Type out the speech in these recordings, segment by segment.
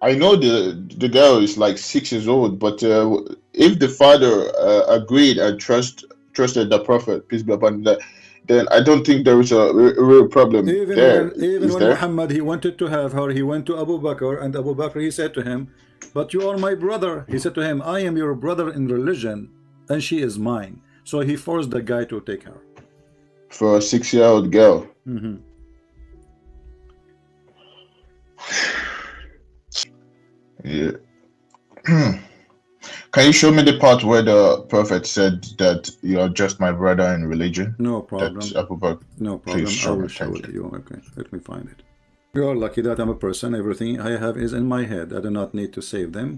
I know the girl is like 6 years old, but if the father agreed and trusted the prophet, peace be upon him, then I don't think there is a real problem there. Even Is when there? Muhammad he wanted to have her, he went to Abu Bakr, and Abu Bakr he said to him, "But you are my brother." He said to him, "I am your brother in religion, and she is mine." So he forced the guy to take her. For a 6 year old girl? Mhm. Yeah. Can you show me the part where the prophet said that you are just my brother in religion? No That problem. Abu Bakr, No please problem. I show will me. show Thank it you. to you. Okay, let me find it. You are lucky that I'm a person. Everything I have is in my head. I do not need to save them.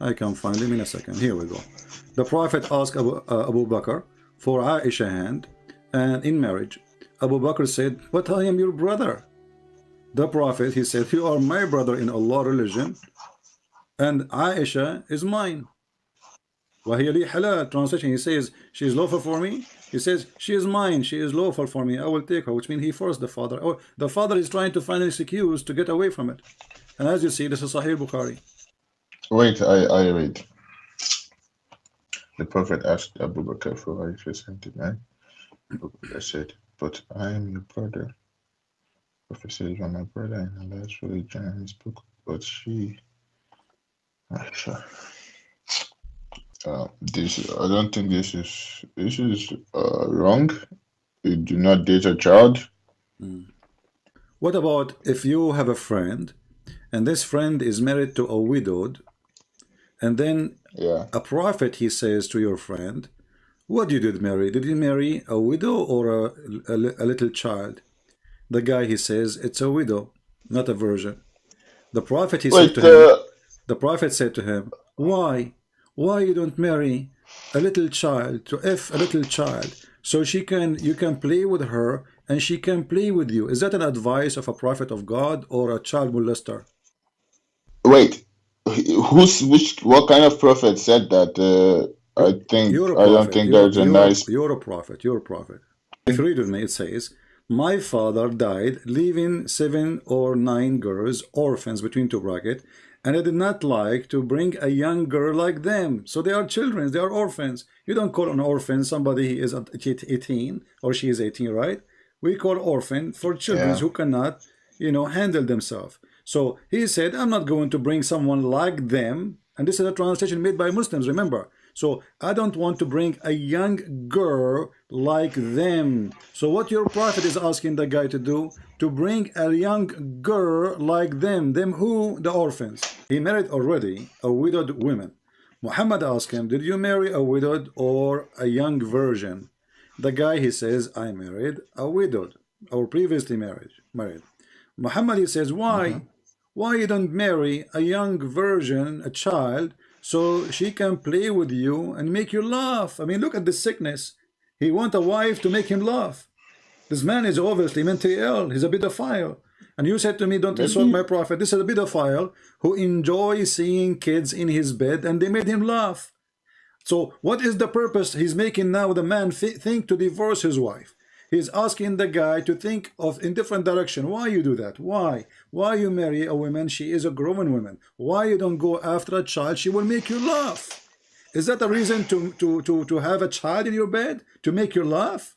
I can find them in a second. Here we go. The Prophet asked Abu Bakr for Aisha hand and in marriage. Abu Bakr said, "But I am your brother." The Prophet, he said, "You are my brother in Allah religion, and Aisha is mine." وهي لي halal. Translation, he says, she is lawful for me. He says, she is mine, she is lawful for me, I will take her, which means he forced the father. Oh, the father is trying to find an excuse to get away from it. And as you see, this is Sahih Bukhari. Wait, I read. The prophet asked Abu Bakr for Aisha sentiment. Abu Bakr said, "But I am your brother." Prophet said, "You are my brother in Allah's religion and his book." But she, Aisha, this I don't think this is wrong. You do not date a child. What about if you have a friend and this friend is married to a widowed, and then Yeah. a prophet he says to your friend, what did you marry? Did you marry a widow or a little child? The guy he says it's a widow, not a virgin. The prophet he said to Wait. him, the prophet said to him, why? Why you don't marry a little child to if a little child so she can you can play with her and she can play with you? Is that an advice of a prophet of God or a child molester? Wait. Who's which? What kind of prophet said that? You're a I don't prophet. think there's a nice. You're a prophet. You're a prophet. If you read with me, it says, "My father died, leaving 7 or 9 girls, orphans between two brackets, and I did not like to bring a young girl like them. So they are children, they are orphans. You don't call an orphan somebody is at 18 or she is 18, right? We call orphan for children Yeah. who cannot, handle themselves. So he said, I'm not going to bring someone like them. And this is a translation made by Muslims, remember. So I don't want to bring a young girl like them. So what your prophet is asking the guy to do, to bring a young girl like them. Them who? The orphans. He married already a widowed woman. Muhammad asked him, did you marry a widowed or a young virgin? The guy, he says, I married a widowed or previously married. Muhammad, he says, Hmm. why? Why you don't marry a young virgin, a child, so she can play with you and make you laugh? I mean, look at the sickness. He want a wife to make him laugh. This man is obviously mentally ill. He's a pedophile. And you said to me, don't insult Maybe. my prophet. This is a pedophile who enjoys seeing kids in his bed and they made him laugh. So what is the purpose he's making now the man think to divorce his wife? He's asking the guy to think of in different direction. Why you do that? Why? Why you marry a woman? She is a grown woman. Why you don't go after a child? She will make you laugh. Is that a reason to have a child in your bed to make you laugh?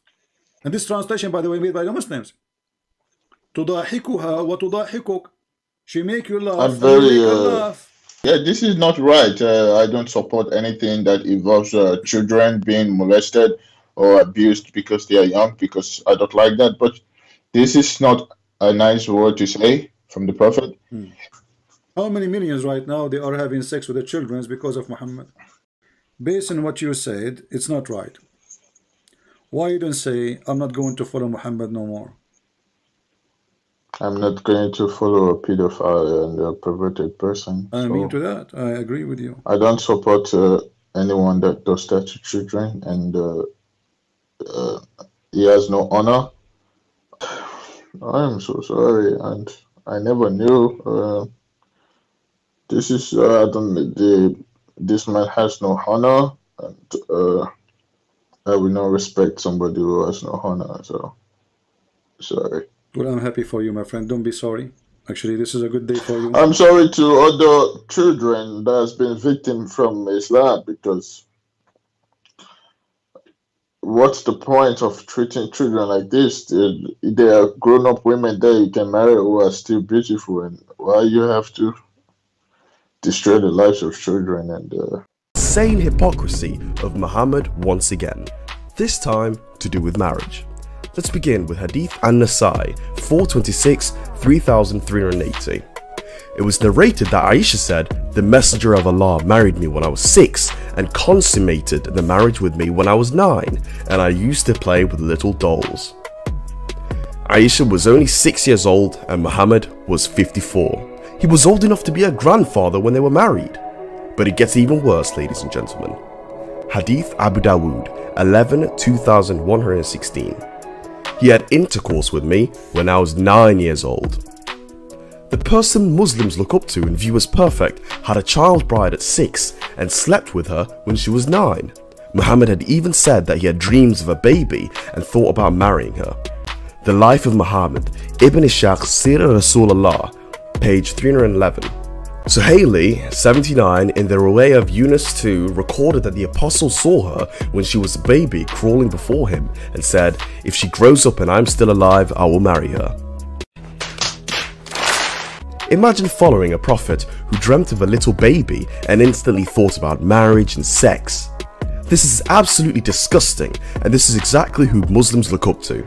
And this translation, by the way, made by the Muslims. تضاحكها وتضاحكك. She make you I'm laugh and you very. make her laugh. Yeah, this is not right. I don't support anything that involves children being molested or abused because they are young, because I don't like that. But this is not a nice word to say from the Prophet. How many millions right now they are having sex with the children because of Muhammad? Based on what you said, it's not right. Why you don't say, I'm not going to follow Muhammad no more? I'm not going to follow a pedophile and a perverted person. I mean So to that, I agree with you. I don't support anyone that does that to children, and uh, he has no honor. I'm so sorry, and I never knew. This is I don't this man has no honor, and I will not respect somebody who has no honor. So sorry. Well, I'm happy for you, my friend. Don't be sorry. Actually, this is a good day for you. I'm sorry to other children that has been victim from Islam, because what's the point of treating children like this? They are grown-up women that you can marry who are still beautiful, and why you have to destroy the lives of children? And Insane hypocrisy of Muhammad once again, this time to do with marriage. Let's begin with Hadith an-Nasai 426 3380. It was narrated that Aisha said, "The Messenger of Allah married me when I was 6 and consummated the marriage with me when I was 9, and I used to play with little dolls." Aisha was only 6 years old and Muhammad was 54. He was old enough to be a grandfather when they were married. But it gets even worse, ladies and gentlemen. Hadith Abu Dawood 11-2116. He had intercourse with me when I was 9 years old. The person Muslims look up to and view as perfect had a child bride at 6 and slept with her when she was 9. Muhammad had even said that he had dreams of a baby and thought about marrying her. The Life of Muhammad, Ibn Ishaq Sirah Rasulullah, page 311. Suhaili, 79, in the Ruwayah of Yunus 2, recorded that the apostle saw her when she was a baby crawling before him and said, "If she grows up and I'm still alive, I will marry her." Imagine following a prophet who dreamt of a little baby and instantly thought about marriage and sex. This is absolutely disgusting, and this is exactly who Muslims look up to.